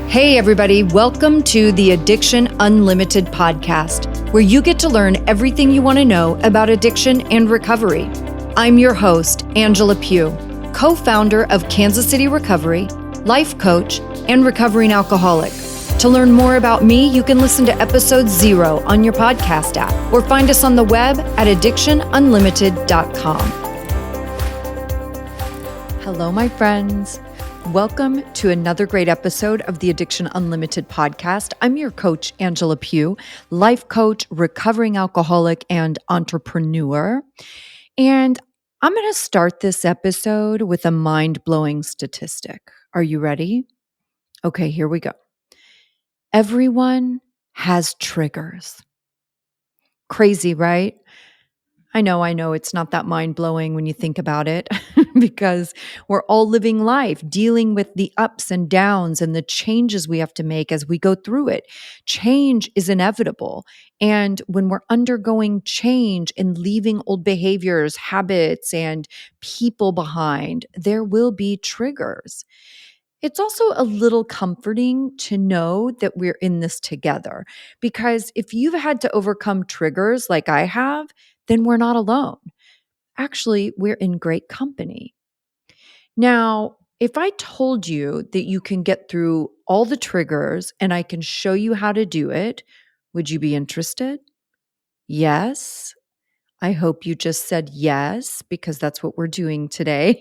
Hey, everybody, welcome to the Addiction Unlimited podcast, where you get to learn everything you want to know about addiction and recovery. I'm your host, Angela Pugh, co-founder of Kansas City Recovery, life coach, and recovering alcoholic. To learn more about me, you can listen to episode 0 on your podcast app or find us on the web at addictionunlimited.com. Hello, my friends. Welcome to another great episode of the Addiction Unlimited podcast. I'm your coach, Angela Pugh, life coach, recovering alcoholic, and entrepreneur. And I'm going to start this episode with a mind-blowing statistic. Are you ready? Okay, here we go. Everyone has triggers. Crazy, right? I know it's not that mind-blowing when you think about it because we're all living life, dealing with the ups and downs and the changes we have to make as we go through it. Change is inevitable. And when we're undergoing change and leaving old behaviors, habits, and people behind, there will be triggers. It's also a little comforting to know that we're in this together, because if you've had to overcome triggers like I have, then we're not alone. Actually, we're in great company. Now, if I told you that you can get through all the triggers and I can show you how to do it, would you be interested? Yes. I hope you just said yes, because that's what we're doing today.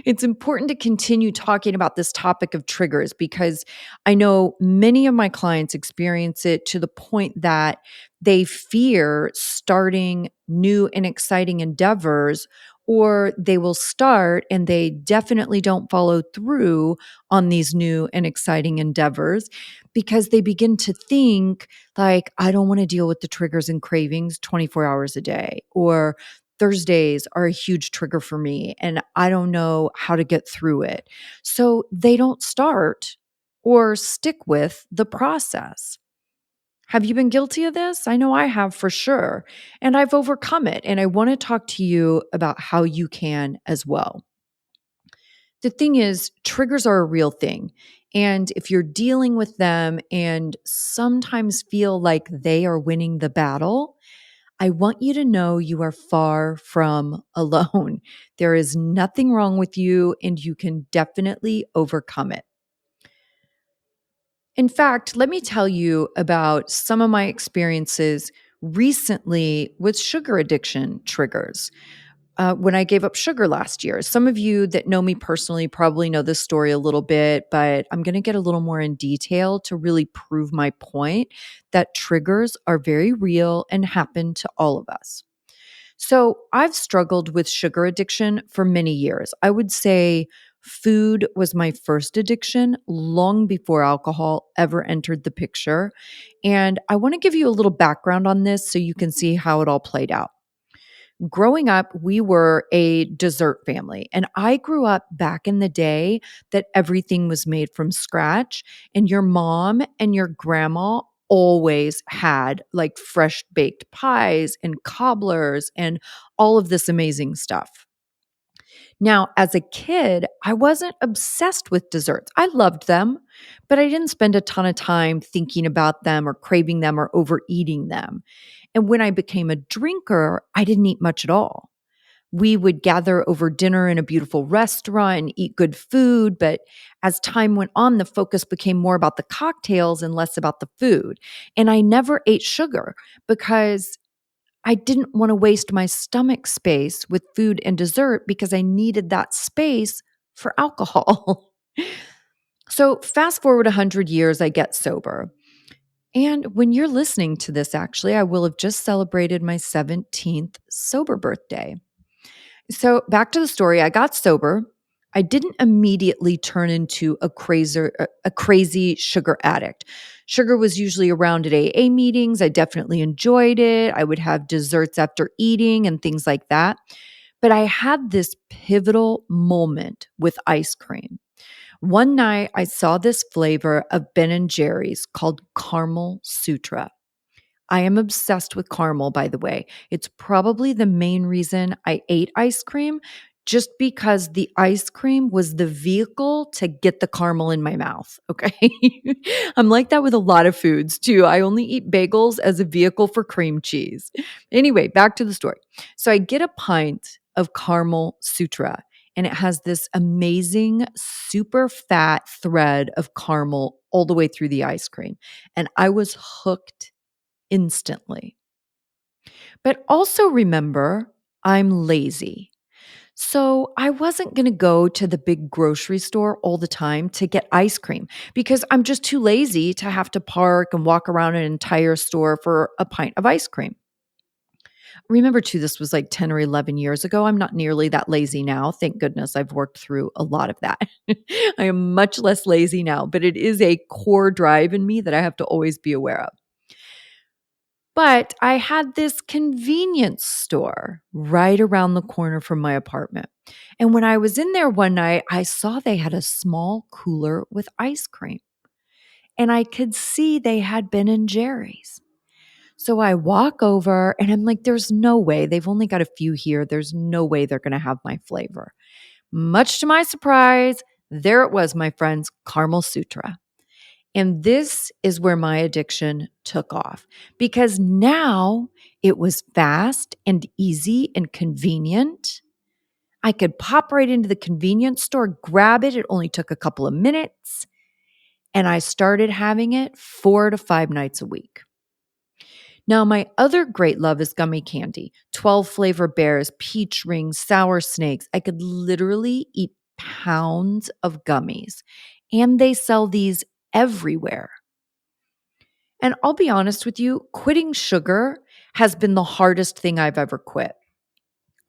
It's important to continue talking about this topic of triggers because I know many of my clients experience it to the point that they fear starting new and exciting endeavors, or they will start and they definitely don't follow through on these new and exciting endeavors because they begin to think, like, I don't want to deal with the triggers and cravings 24 hours a day, or Thursdays are a huge trigger for me and I don't know how to get through it. So they don't start or stick with the process. Have you been guilty of this? I know I have for sure. And I've overcome it. And I want to talk to you about how you can as well. The thing is, triggers are a real thing. And if you're dealing with them and sometimes feel like they are winning the battle, I want you to know you are far from alone. There is nothing wrong with you, and you can definitely overcome it. In fact, let me tell you about some of my experiences recently with sugar addiction triggers. When I gave up sugar last year. Some of you that know me personally probably know this story a little bit, but I'm going to get a little more in detail to really prove my point that triggers are very real and happen to all of us. So I've struggled with sugar addiction for many years. I would say food was my first addiction long before alcohol ever entered the picture. And I want to give you a little background on this so you can see how it all played out. Growing up, we were a dessert family, and I grew up back in the day that everything was made from scratch, and your mom and your grandma always had like fresh baked pies and cobblers and all of this amazing stuff. Now, as a kid, I wasn't obsessed with desserts. I loved them, but I didn't spend a ton of time thinking about them or craving them or overeating them. And when I became a drinker, I didn't eat much at all. We would gather over dinner in a beautiful restaurant and eat good food. But as time went on, the focus became more about the cocktails and less about the food. And I never ate sugar because I didn't want to waste my stomach space with food and dessert because I needed that space for alcohol. So fast forward 100 years, I get sober. And when you're listening to this, actually, I will have just celebrated my 17th sober birthday. So back to the story, I got sober. I didn't immediately turn into a crazy sugar addict. Sugar was usually around at AA meetings. I definitely enjoyed it. I would have desserts after eating and things like that. But I had this pivotal moment with ice cream. One night I saw this flavor of Ben and Jerry's called Caramel Sutra. I am obsessed with caramel, by the way. It's probably the main reason I ate ice cream. just because the ice cream was the vehicle to get the caramel in my mouth. Okay. I'm like that with a lot of foods too. I only eat bagels as a vehicle for cream cheese. Anyway, back to the story. So I get a pint of caramel sutra, and it has this amazing, super fat thread of caramel all the way through the ice cream. And I was hooked instantly. But also remember, I'm lazy. So I wasn't going to go to the big grocery store all the time to get ice cream because I'm just too lazy to have to park and walk around an entire store for a pint of ice cream. Remember, too, this was like 10 or 11 years ago. I'm not nearly that lazy now. Thank goodness I've worked through a lot of that. I am much less lazy now, but it is a core drive in me that I have to always be aware of. But I had this convenience store right around the corner from my apartment. And when I was in there one night, I saw they had a small cooler with ice cream. And I could see they had Ben and Jerry's. So I walk over and I'm like, there's no way. They've only got a few here. There's no way they're going to have my flavor. Much to my surprise, there it was, my friends, Caramel Sutra. And this is where my addiction took off because now it was fast and easy and convenient. I could pop right into the convenience store, grab it. It only took a couple of minutes. And I started having it 4 to 5 nights a week. Now, my other great love is gummy candy, 12 flavor bears, peach rings, sour snakes. I could literally eat pounds of gummies. And they sell these everywhere. And I'll be honest with you, quitting sugar has been the hardest thing I've ever quit.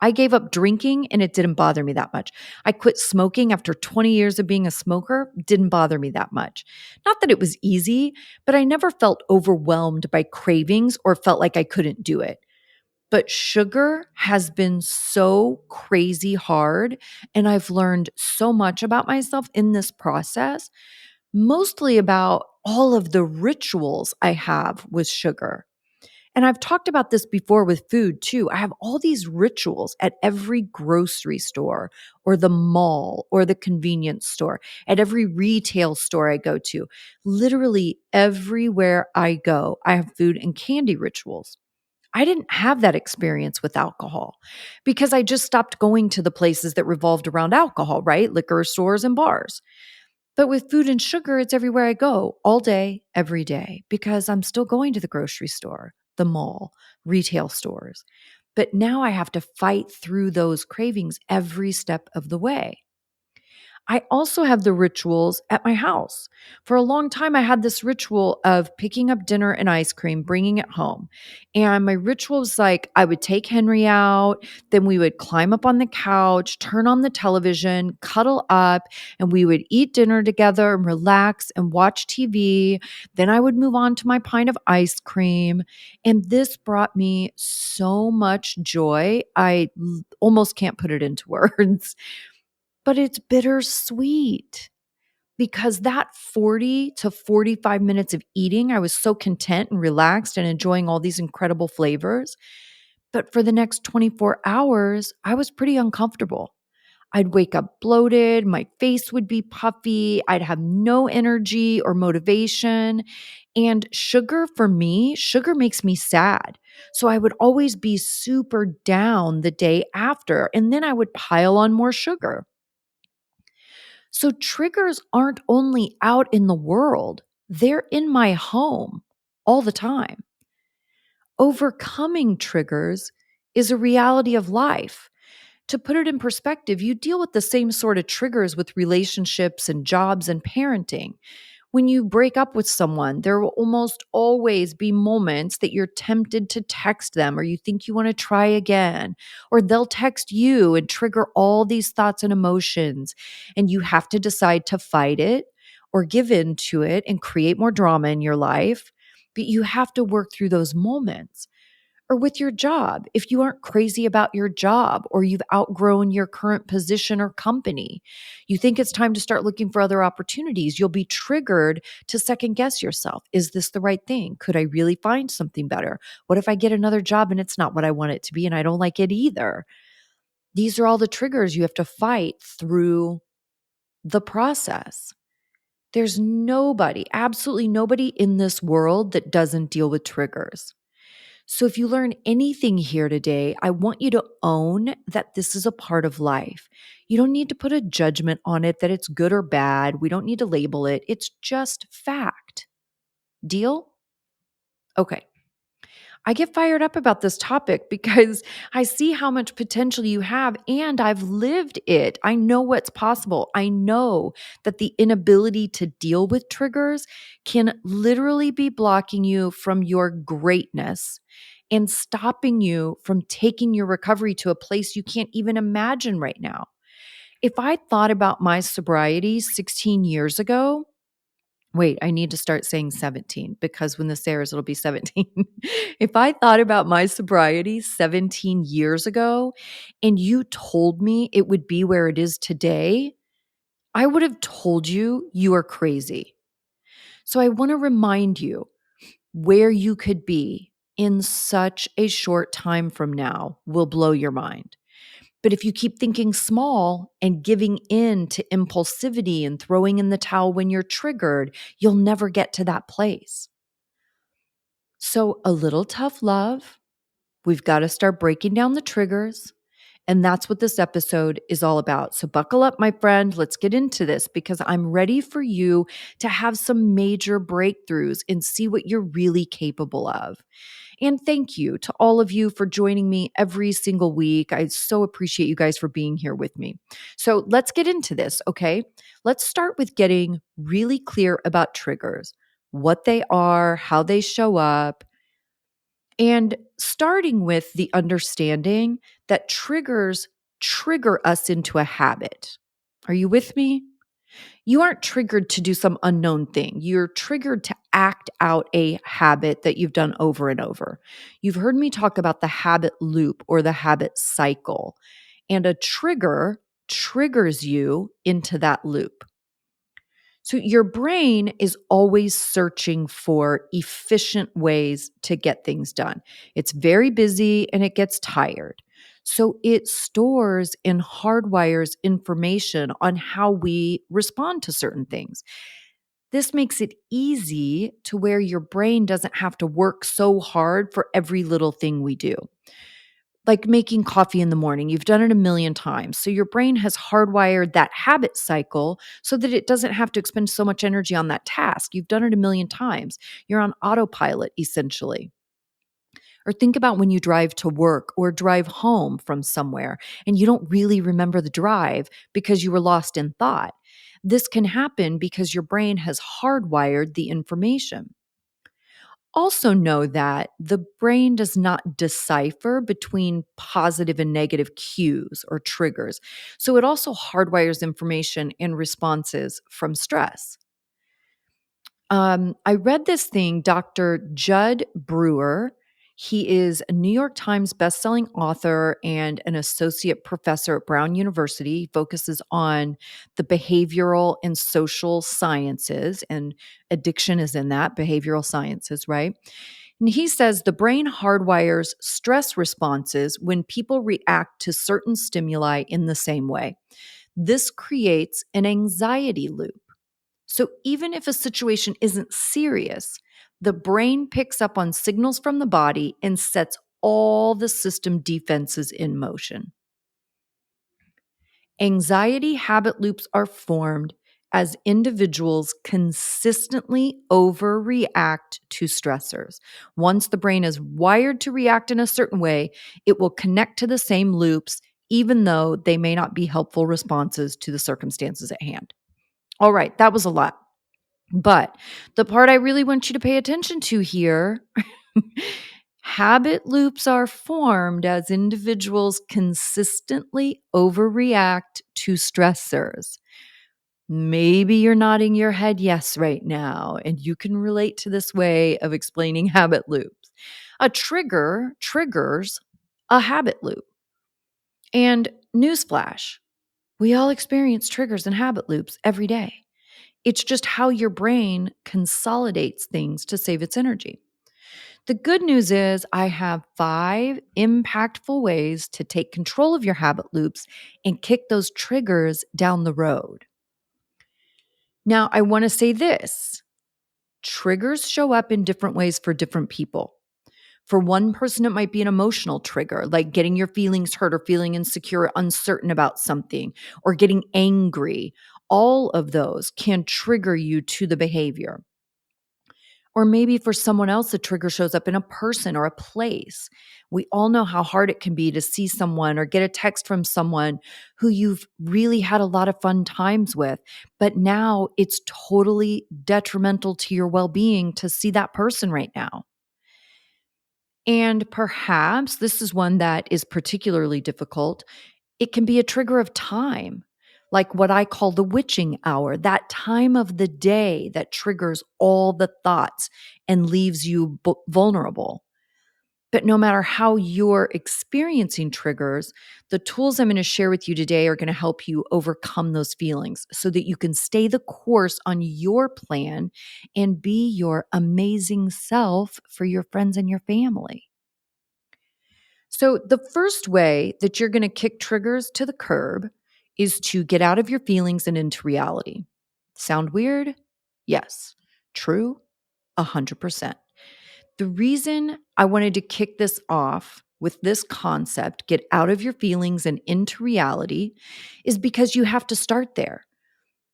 I gave up drinking and it didn't bother me that much. I quit smoking after 20 years of being a smoker, didn't bother me that much. Not that it was easy, but I never felt overwhelmed by cravings or felt like I couldn't do it. But sugar has been so crazy hard, and I've learned so much about myself in this process, mostly about all of the rituals I have with sugar. And I've talked about this before with food too. I have all these rituals at every grocery store or the mall or the convenience store, at every retail store I go to. Literally everywhere I go, I have food and candy rituals. I didn't have that experience with alcohol because I just stopped going to the places that revolved around alcohol, right? Liquor stores and bars. But with food and sugar, it's everywhere I go, all day, every day, because I'm still going to the grocery store, the mall, retail stores. But now I have to fight through those cravings every step of the way. I also have the rituals at my house. For a long time, I had this ritual of picking up dinner and ice cream, bringing it home. And my ritual was like I would take Henry out, then we would climb up on the couch, turn on the television, cuddle up, and we would eat dinner together and relax and watch TV. Then I would move on to my pint of ice cream. And this brought me so much joy. Almost can't put it into words. But it's bittersweet because that 40 to 45 minutes of eating, I was so content and relaxed and enjoying all these incredible flavors. But for the next 24 hours, I was pretty uncomfortable. I'd wake up bloated, my face would be puffy, I'd have no energy or motivation. And sugar for me, sugar makes me sad. So I would always be super down the day after, and then I would pile on more sugar. So triggers aren't only out in the world, they're in my home all the time. Overcoming triggers is a reality of life. To put it in perspective, you deal with the same sort of triggers with relationships and jobs and parenting. When you break up with someone, there will almost always be moments that you're tempted to text them or you think you want to try again, or they'll text you and trigger all these thoughts and emotions. And you have to decide to fight it or give in to it and create more drama in your life. But you have to work through those moments. Or with your job, if you aren't crazy about your job or you've outgrown your current position or company, you think it's time to start looking for other opportunities. You'll be triggered to second guess yourself. Is this the right thing? Could I really find something better? What if I get another job and it's not what I want it to be and I don't like it either? These are all the triggers you have to fight through the process. There's nobody, absolutely nobody in this world that doesn't deal with triggers. So if you learn anything here today, I want you to own that this is a part of life. You don't need to put a judgment on it that it's good or bad. We don't need to label it. It's just fact. Deal? Okay. I get fired up about this topic because I see how much potential you have and I've lived it. I know what's possible. I know that the inability to deal with triggers can literally be blocking you from your greatness and stopping you from taking your recovery to a place you can't even imagine right now. If I thought about my sobriety 16 years ago, wait, I need to start saying 17 because when this airs, it'll be 17. If I thought about my sobriety 17 years ago and you told me it would be where it is today, I would have told you you are crazy. So I want to remind you where you could be in such a short time from now will blow your mind. But if you keep thinking small and giving in to impulsivity and throwing in the towel when you're triggered, you'll never get to that place. So, a little tough love. We've got to start breaking down the triggers. And that's what this episode is all about. So, buckle up, my friend. Let's get into this because I'm ready for you to have some major breakthroughs and see what you're really capable of. And thank you to all of you for joining me every single week. I so appreciate you guys for being here with me. So let's get into this, okay? Let's start with getting really clear about triggers, what they are, how they show up, and starting with the understanding that triggers trigger us into a habit. Are you with me? You aren't triggered to do some unknown thing. You're triggered to act out a habit that you've done over and over. You've heard me talk about the habit loop or the habit cycle, and a trigger triggers you into that loop. So your brain is always searching for efficient ways to get things done. It's very busy and it gets tired. So it stores and hardwires information on how we respond to certain things. This makes it easy to where your brain doesn't have to work so hard for every little thing we do. Like making coffee in the morning, you've done it a million times. So your brain has hardwired that habit cycle so that it doesn't have to expend so much energy on that task. You've done it a million times. You're on autopilot, essentially. Or think about when you drive to work or drive home from somewhere and you don't really remember the drive because you were lost in thought. This can happen because your brain has hardwired the information. Also, know that the brain does not decipher between positive and negative cues or triggers. So, it also hardwires information and responses from stress. I read this thing, Dr. Judd Brewer. He is a New York Times bestselling author and an associate professor at Brown University. He focuses on the behavioral and social sciences, and addiction is in that, behavioral sciences, right? And he says the brain hardwires stress responses when people react to certain stimuli in the same way. This creates an anxiety loop. So even if a situation isn't serious, the brain picks up on signals from the body and sets all the system defenses in motion. Anxiety habit loops are formed as individuals consistently overreact to stressors. Once the brain is wired to react in a certain way, it will connect to the same loops, even though they may not be helpful responses to the circumstances at hand. All right, that was a lot. But the part I really want you to pay attention to here, habit loops are formed as individuals consistently overreact to stressors. Maybe you're nodding your head yes right now, and you can relate to this way of explaining habit loops. A trigger triggers a habit loop. And newsflash, we all experience triggers and habit loops every day. It's just how your brain consolidates things to save its energy. The good news is I have 5 impactful ways to take control of your habit loops and kick those triggers down the road. Now, I want to say this: triggers show up in different ways for different people. For one person, it might be an emotional trigger, like getting your feelings hurt or feeling insecure, or uncertain about something, or getting angry. All of those can trigger you to the behavior. Or maybe for someone else, the trigger shows up in a person or a place. We all know how hard it can be to see someone or get a text from someone who you've really had a lot of fun times with, but now it's totally detrimental to your well being to see that person right now. And perhaps this is one that is particularly difficult. It can be a trigger of time, like what I call the witching hour, that time of the day that triggers all the thoughts and leaves you vulnerable. But no matter how you're experiencing triggers, the tools I'm going to share with you today are going to help you overcome those feelings so that you can stay the course on your plan and be your amazing self for your friends and your family. So, the first way that you're going to kick triggers to the curb is to get out of your feelings and into reality. Sound weird? Yes. True? 100%. The reason I wanted to kick this off with this concept, get out of your feelings and into reality, is because you have to start there.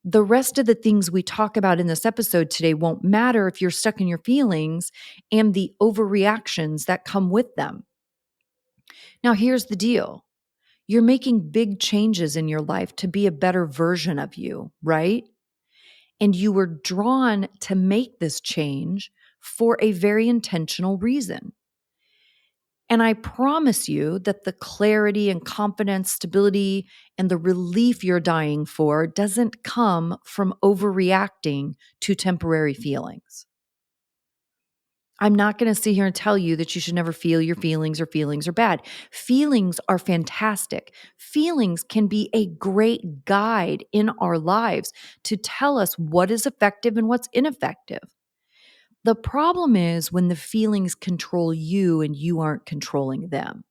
The rest of the things we talk about in this episode today won't matter if you're stuck in your feelings and the overreactions that come with them. Now, here's the deal: you're making big changes in your life to be a better version of you, right? And you were drawn to make this change for a very intentional reason. And I promise you that the clarity and confidence, stability, and the relief you're dying for doesn't come from overreacting to temporary feelings. I'm not going to sit here and tell you that you should never feel your feelings or feelings are bad. Feelings are fantastic. Feelings can be a great guide in our lives to tell us what is effective and what's ineffective. The problem is when the feelings control you and you aren't controlling them.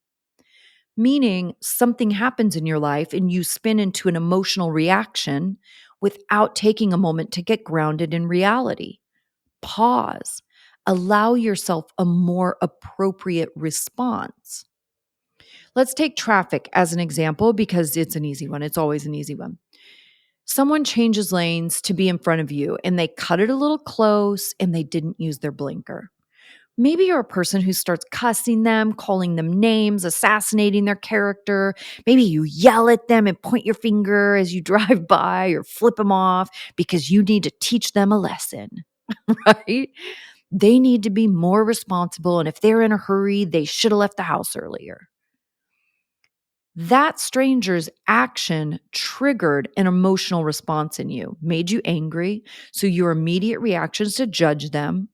Meaning something happens in your life and you spin into an emotional reaction without taking a moment to get grounded in reality. Pause. Allow yourself a more appropriate response. Let's take traffic as an example because it's an easy one. It's always an easy one. Someone changes lanes to be in front of you and they cut it a little close and they didn't use their blinker. Maybe you're a person who starts cussing them, calling them names, assassinating their character. Maybe you yell at them and point your finger as you drive by or flip them off because you need to teach them a lesson, right? They need to be more responsible. And if they're in a hurry, they should have left the house earlier. That stranger's action triggered an emotional response in you, made you angry. So your immediate reaction is to judge them,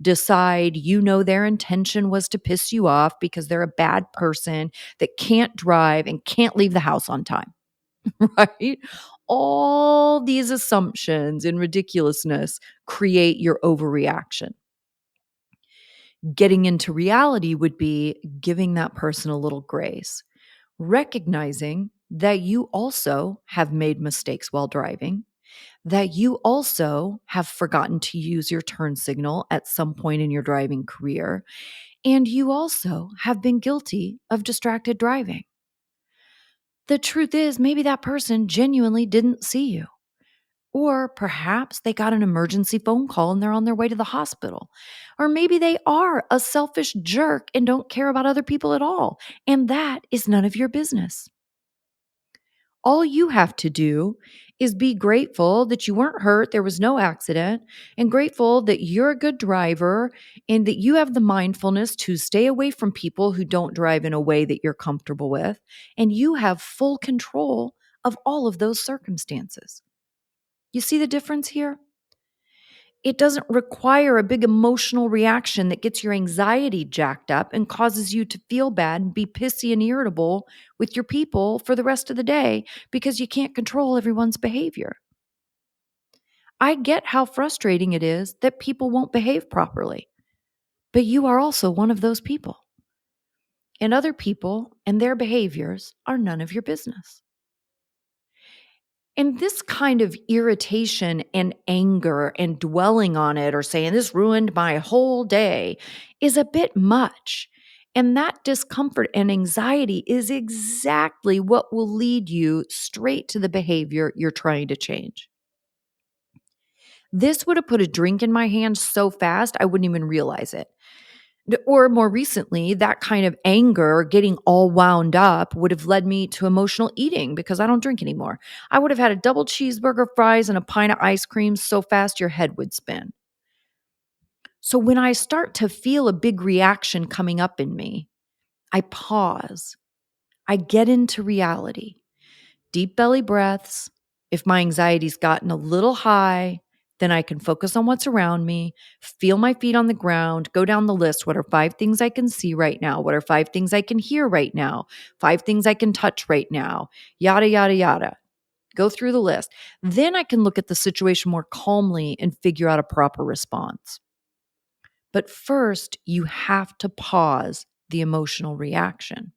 decide their intention was to piss you off because they're a bad person that can't drive and can't leave the house on time, right? All these assumptions and ridiculousness create your overreaction. Getting into reality would be giving that person a little grace, recognizing that you also have made mistakes while driving, that you also have forgotten to use your turn signal at some point in your driving career, and you also have been guilty of distracted driving. The truth is, maybe that person genuinely didn't see you. Or perhaps they got an emergency phone call and they're on their way to the hospital. Or maybe they are a selfish jerk and don't care about other people at all. And that is none of your business. All you have to do is be grateful that you weren't hurt, there was no accident, and grateful that you're a good driver and that you have the mindfulness to stay away from people who don't drive in a way that you're comfortable with. And you have full control of all of those circumstances. You see the difference here? It doesn't require a big emotional reaction that gets your anxiety jacked up and causes you to feel bad and be pissy and irritable with your people for the rest of the day because you can't control everyone's behavior. I get how frustrating it is that people won't behave properly. But you are also one of those people. And other people and their behaviors are none of your business. And this kind of irritation and anger and dwelling on it or saying this ruined my whole day is a bit much. And that discomfort and anxiety is exactly what will lead you straight to the behavior you're trying to change. This would have put a drink in my hand so fast, I wouldn't even realize it. Or more recently, that kind of anger, getting all wound up, would have led me to emotional eating because I don't drink anymore. I would have had a double cheeseburger, fries, and a pint of ice cream so fast your head would spin. So when I start to feel a big reaction coming up in me, I pause. I get into reality. Deep belly breaths. If my anxiety's gotten a little high, then I can focus on what's around me, feel my feet on the ground, go down the list. What are 5 things I can see right now? What are 5 things I can hear right now? 5 things I can touch right now? Yada, yada, yada. Go through the list. Then I can look at the situation more calmly and figure out a proper response. But first, you have to pause the emotional reaction.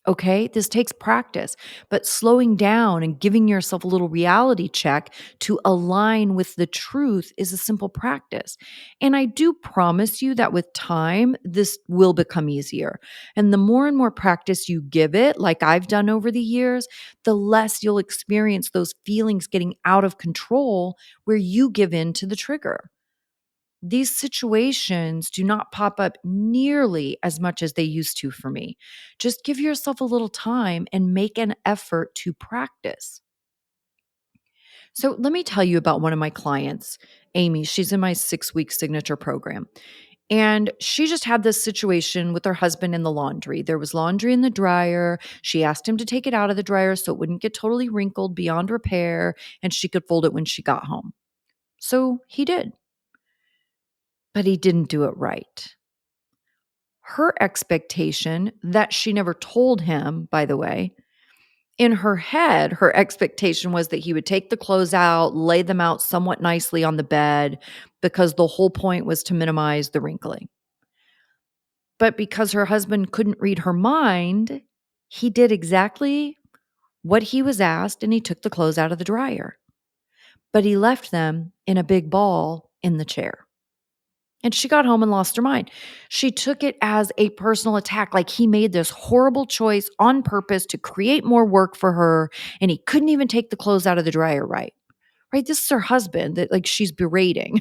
Okay, this takes practice, but slowing down and giving yourself a little reality check to align with the truth is a simple practice. And I do promise you that with time, this will become easier. And the more and more practice you give it, like I've done over the years, the less you'll experience those feelings getting out of control where you give in to the trigger. These situations do not pop up nearly as much as they used to for me. Just give yourself a little time and make an effort to practice. So, let me tell you about one of my clients, Amy. She's in my 6 week signature program. And she just had this situation with her husband in the laundry. There was laundry in the dryer. She asked him to take it out of the dryer so it wouldn't get totally wrinkled beyond repair and she could fold it when she got home. So he did, but he didn't do it right. Her expectation that she never told him, by the way, in her head, her expectation was that he would take the clothes out, lay them out somewhat nicely on the bed, because the whole point was to minimize the wrinkling. But because her husband couldn't read her mind, he did exactly what he was asked and he took the clothes out of the dryer. But he left them in a big ball in the chair. And she got home and lost her mind. She took it as a personal attack, like he made this horrible choice on purpose to create more work for her, and he couldn't even take the clothes out of the dryer right. Right? This is her husband that like she's berating.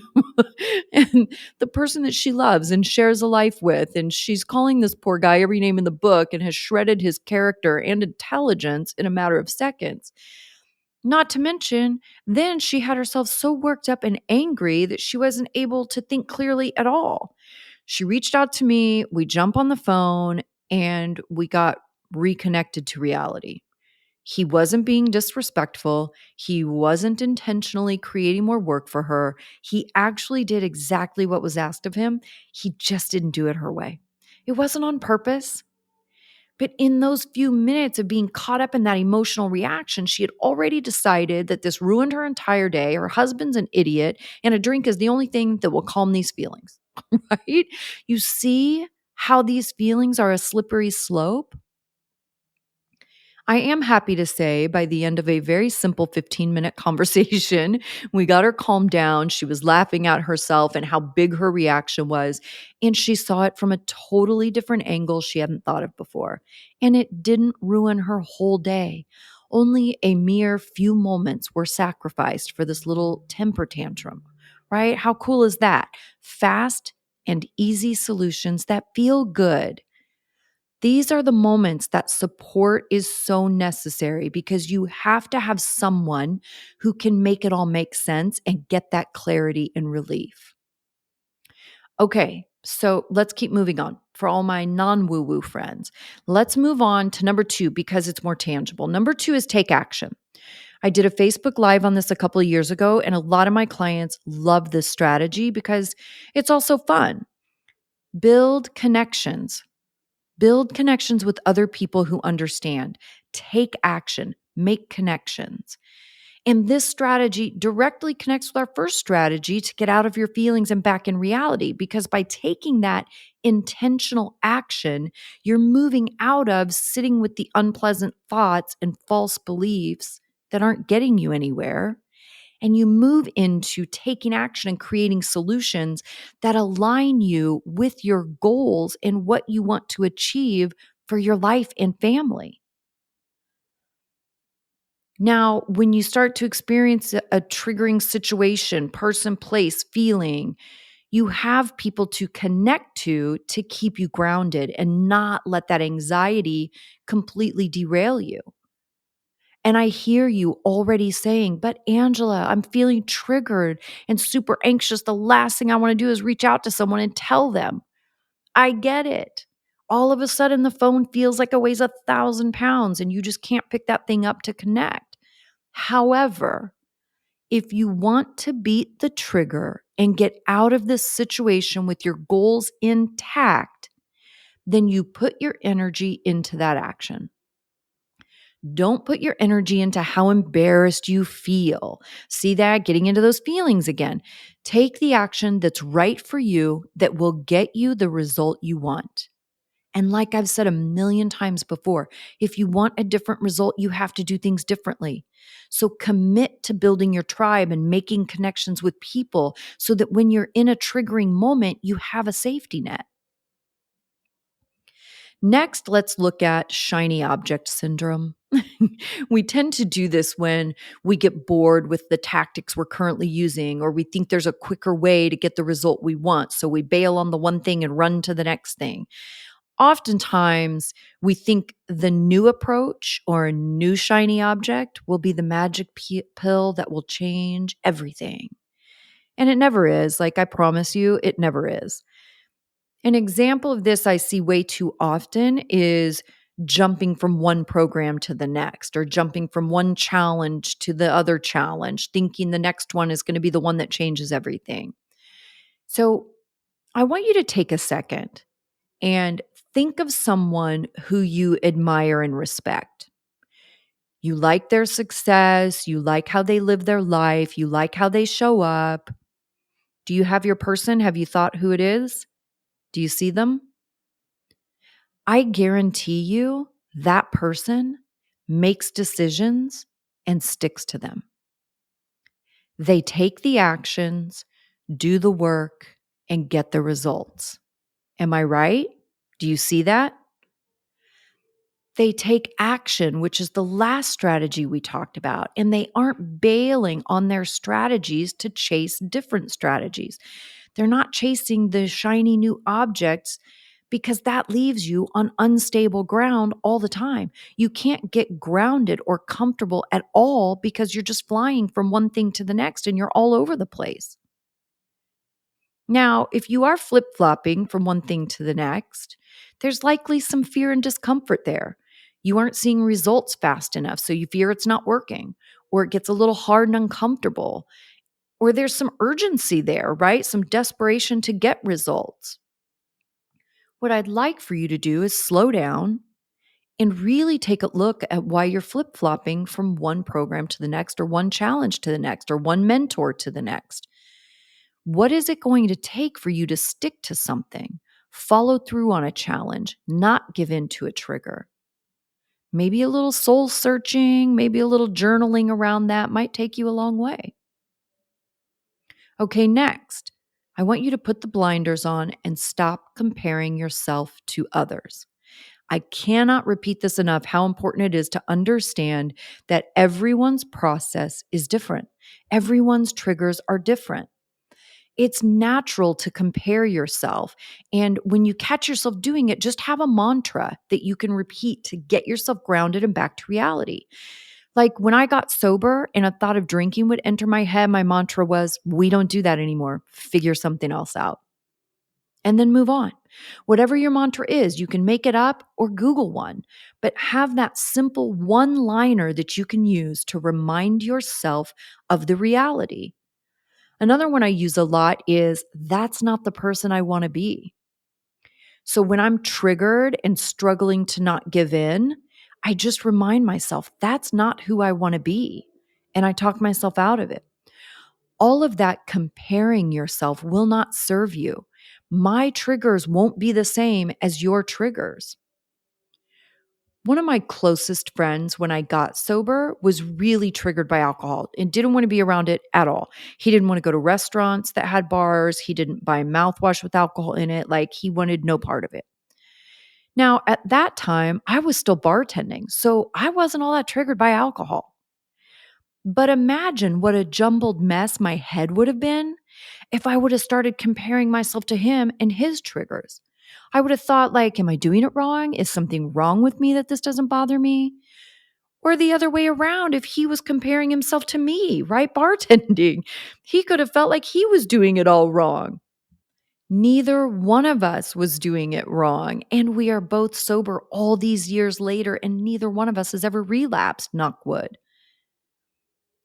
And the person that she loves and shares a life with, and she's calling this poor guy every name in the book and has shredded his character and intelligence in a matter of seconds. Not to mention, then she had herself so worked up and angry that she wasn't able to think clearly at all. She reached out to me, we jump on the phone, and we got reconnected to reality. He wasn't being disrespectful. He wasn't intentionally creating more work for her. He actually did exactly what was asked of him. He just didn't do it her way. It wasn't on purpose. But in those few minutes of being caught up in that emotional reaction, she had already decided that this ruined her entire day. Her husband's an idiot, and a drink is the only thing that will calm these feelings, right? You see how these feelings are a slippery slope? I am happy to say by the end of a very simple 15-minute conversation, we got her calmed down. She was laughing at herself and how big her reaction was. And she saw it from a totally different angle she hadn't thought of before. And it didn't ruin her whole day. Only a mere few moments were sacrificed for this little temper tantrum, right? How cool is that? Fast and easy solutions that feel good. These are the moments that support is so necessary because you have to have someone who can make it all make sense and get that clarity and relief. Okay, so let's keep moving on. For all my non woo woo friends, let's move on to number 2 because it's more tangible. Number 2 is take action. I did a Facebook Live on this a couple of years ago, and a lot of my clients love this strategy because it's also fun. Build connections. Build connections with other people who understand. Take action. Make connections. And this strategy directly connects with our first strategy to get out of your feelings and back in reality. Because by taking that intentional action, you're moving out of sitting with the unpleasant thoughts and false beliefs that aren't getting you anywhere. And you move into taking action and creating solutions that align you with your goals and what you want to achieve for your life and family. Now, when you start to experience a triggering situation, person, place, feeling, you have people to connect to keep you grounded and not let that anxiety completely derail you. And I hear you already saying, but Angela, I'm feeling triggered and super anxious. The last thing I want to do is reach out to someone and tell them. I get it. All of a sudden, the phone feels like it weighs 1,000 pounds and you just can't pick that thing up to connect. However, if you want to beat the trigger and get out of this situation with your goals intact, then you put your energy into that action. Don't put your energy into how embarrassed you feel. See that? Getting into those feelings again. Take the action that's right for you that will get you the result you want. And like I've said a million times before, if you want a different result, you have to do things differently. So commit to building your tribe and making connections with people so that when you're in a triggering moment, you have a safety net. Next, let's look at shiny object syndrome. We tend to do this when we get bored with the tactics we're currently using, or we think there's a quicker way to get the result we want. So we bail on the one thing and run to the next thing. Oftentimes, we think the new approach or a new shiny object will be the magic pill that will change everything. And it never is. Like I promise you, it never is. An example of this I see way too often is jumping from one program to the next or jumping from one challenge to the other challenge, thinking the next one is going to be the one that changes everything. So I want you to take a second and think of someone who you admire and respect. You like their success, you like how they live their life, you like how they show up. Do you have your person? Have you thought who it is? Do you see them? I guarantee you that person makes decisions and sticks to them. They take the actions, do the work, and get the results. Am I right? Do you see that? They take action, which is the last strategy we talked about, and they aren't bailing on their strategies to chase different strategies. They're not chasing the shiny new objects because that leaves you on unstable ground all the time. You can't get grounded or comfortable at all because you're just flying from one thing to the next and you're all over the place. Now, if you are flip flopping from one thing to the next, there's likely some fear and discomfort there. You aren't seeing results fast enough, so you fear it's not working, or it gets a little hard and uncomfortable, or there's some urgency there, right? Some desperation to get results. What I'd like for you to do is slow down and really take a look at why you're flip flopping from one program to the next, or one challenge to the next, or one mentor to the next. What is it going to take for you to stick to something, follow through on a challenge, not give in to a trigger? Maybe a little soul searching, maybe a little journaling around that might take you a long way. Okay, next, I want you to put the blinders on and stop comparing yourself to others. I cannot repeat this enough how important it is to understand that everyone's process is different. Everyone's triggers are different. It's natural to compare yourself. And when you catch yourself doing it, just have a mantra that you can repeat to get yourself grounded and back to reality. Like when I got sober and a thought of drinking would enter my head, my mantra was, we don't do that anymore. Figure something else out. And then move on. Whatever your mantra is, you can make it up or Google one, but have that simple one liner that you can use to remind yourself of the reality. Another one I use a lot is, that's not the person I want to be. So when I'm triggered and struggling to not give in, I just remind myself, that's not who I want to be. and I talk myself out of it. All of that comparing yourself will not serve you. My triggers won't be the same as your triggers. One of my closest friends when I got sober was really triggered by alcohol and didn't want to be around it at all. He didn't want to go to restaurants that had bars. He didn't buy mouthwash with alcohol in it. Like, he wanted no part of it. Now, at that time, I was still bartending, so I wasn't all that triggered by alcohol. But imagine what a jumbled mess my head would have been if I would have started comparing myself to him and his triggers. I would have thought, like, am I doing it wrong? Is something wrong with me that this doesn't bother me? Or the other way around, if he was comparing himself to me, right? Bartending, he could have felt like he was doing it all wrong. Neither one of us was doing it wrong. And we are both sober all these years later, and neither one of us has ever relapsed, knock wood.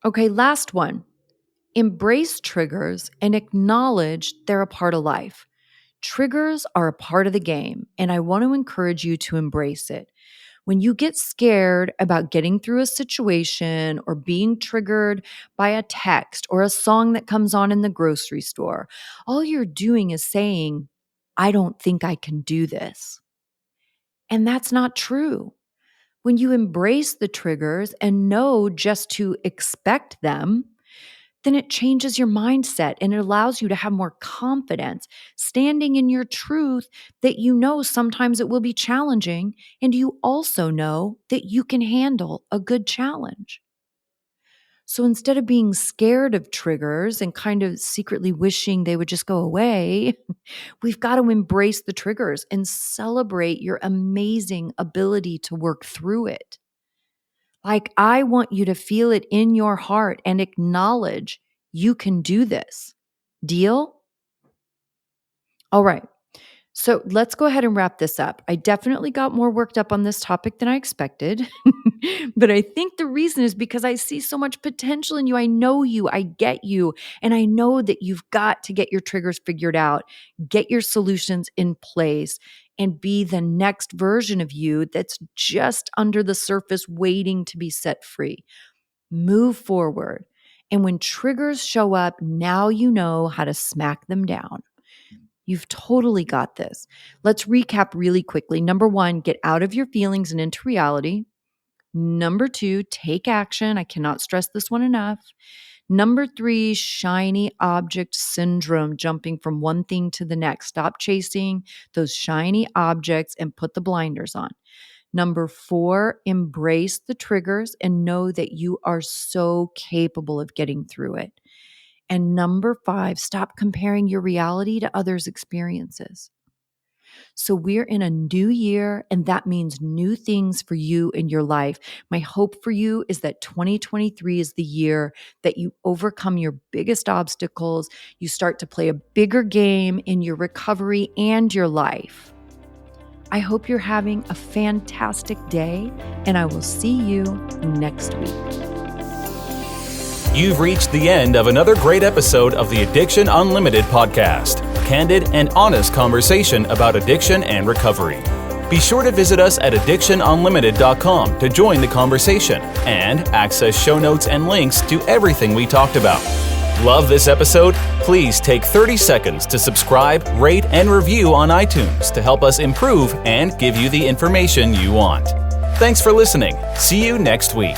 Okay, last one. Embrace triggers and acknowledge they're a part of life. Triggers are a part of the game, and I want to encourage you to embrace it. When you get scared about getting through a situation or being triggered by a text or a song that comes on in the grocery store, all you're doing is saying, I don't think I can do this. And that's not true. When you embrace the triggers and know just to expect them, then it changes your mindset and it allows you to have more confidence, standing in your truth that you know sometimes it will be challenging, and you also know that you can handle a good challenge. So instead of being scared of triggers and kind of secretly wishing they would just go away, we've got to embrace the triggers and celebrate your amazing ability to work through it. Like, I want you to feel it in your heart and acknowledge you can do this. Deal? All right. So let's go ahead and wrap this up. I definitely got more worked up on this topic than I expected. But I think the reason is because I see so much potential in you. I know you, I get you, and I know that you've got to get your triggers figured out, get your solutions in place, and be the next version of you that's just under the surface waiting to be set free. Move forward. And when triggers show up, now you know how to smack them down. You've totally got this. Let's recap really quickly. Number 1, get out of your feelings and into reality. Number 2, take action. I cannot stress this one enough. Number 3, shiny object syndrome, jumping from one thing to the next. Stop chasing those shiny objects and put the blinders on. Number 4, embrace the triggers and know that you are so capable of getting through it. And number 5, stop comparing your reality to others' experiences. So we're in a new year, and that means new things for you in your life. My hope for you is that 2023 is the year that you overcome your biggest obstacles. You start to play a bigger game in your recovery and your life. I hope you're having a fantastic day, and I will see you next week. You've reached the end of another great episode of the Addiction Unlimited podcast. Candid and honest conversation about addiction and recovery. Be sure to visit us at addictionunlimited.com to join the conversation and access show notes and links to everything we talked about. Love this episode? Please take 30 seconds to subscribe, rate, and review on iTunes to help us improve and give you the information you want. Thanks for listening. See you next week.